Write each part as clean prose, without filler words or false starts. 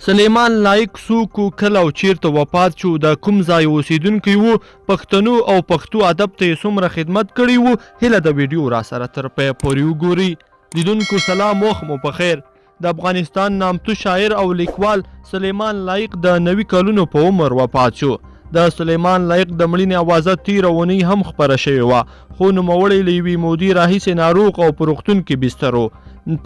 سلیمان لایق څوک و، کله او چیرته وفات شو، د کوم ځای اوسیدونکی و، پښتنو او پښتو ادب ته یې څومره خدمت کړی و. هیله د ویډیو را سره تر پایه پورې وګورئ. لیدونکو سلام، وخت مو په خیر. د افغانستان نامتو شاعر او لیکوال سلیمان لایق د 90 کلونو په عمر وفات شو. د سلیمان لایق د مړینې اوازه تېره اونۍ هم خپره شوې وه، خو نوموړی له یوې مودې راهیسې ناروغ او په روغتون کې بستر و.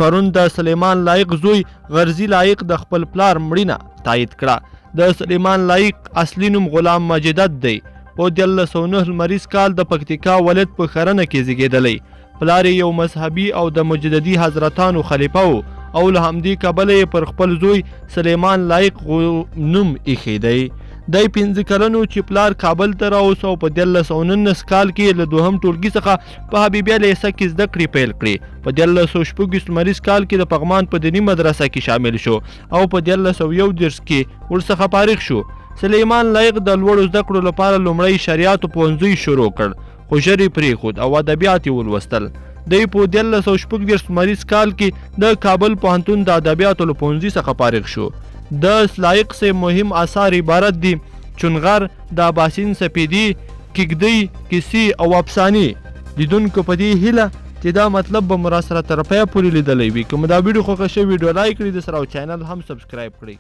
پرون د سلیمان لایق زوی غرزي لایق د خپل پلار مړینه تایید کړه. د سلیمان لایق اصلي نوم غلام مجدد دی. په 1909 لمریز کال د پکتیکا ولایت په خرنه کې زیږېدلی. پلار یې یو مذهبي او د مجددي حضرتانو خلیفه و او له همدې کبله یې پر خپل زوی سلیمان لایق نوم ایښی دی. دی 15 کلن و چې پلار کابل ته راوست او په 1919 کال کې له دوهم ټولګي څخه په حبیبیه لیسه کې زده کړې پیل کړې. په 1926 لمریز کال کې د پغمان په دیني مدرسه کې شامل شو او په 1931 کې ورڅخه فارغ شو. سلیمان لایق د لوړو زده کړو لپاره لومړی شریعتو پوهنځی شروع کړ، خو ژر یې پرېښود او ادبیات یې ولوستل. دی په 1926 لمریز کال کې د کابل پوهنتون د ادبیاتو له پوهنځي څخه فارغ شو. د لایق سے مهم آثار عبارت دي: چونغر، د اباسین سپیدي، کیږدۍ، کیسې او افسانې. لیدونکو په دې هیله چې دا مطلب به مو راسره تر پایه پورې لیدلی وي. که مو دا ویډیو خوښه شوې ویډیو لایک کړئ، د سره او چینل هم سبسکرایب کړئ.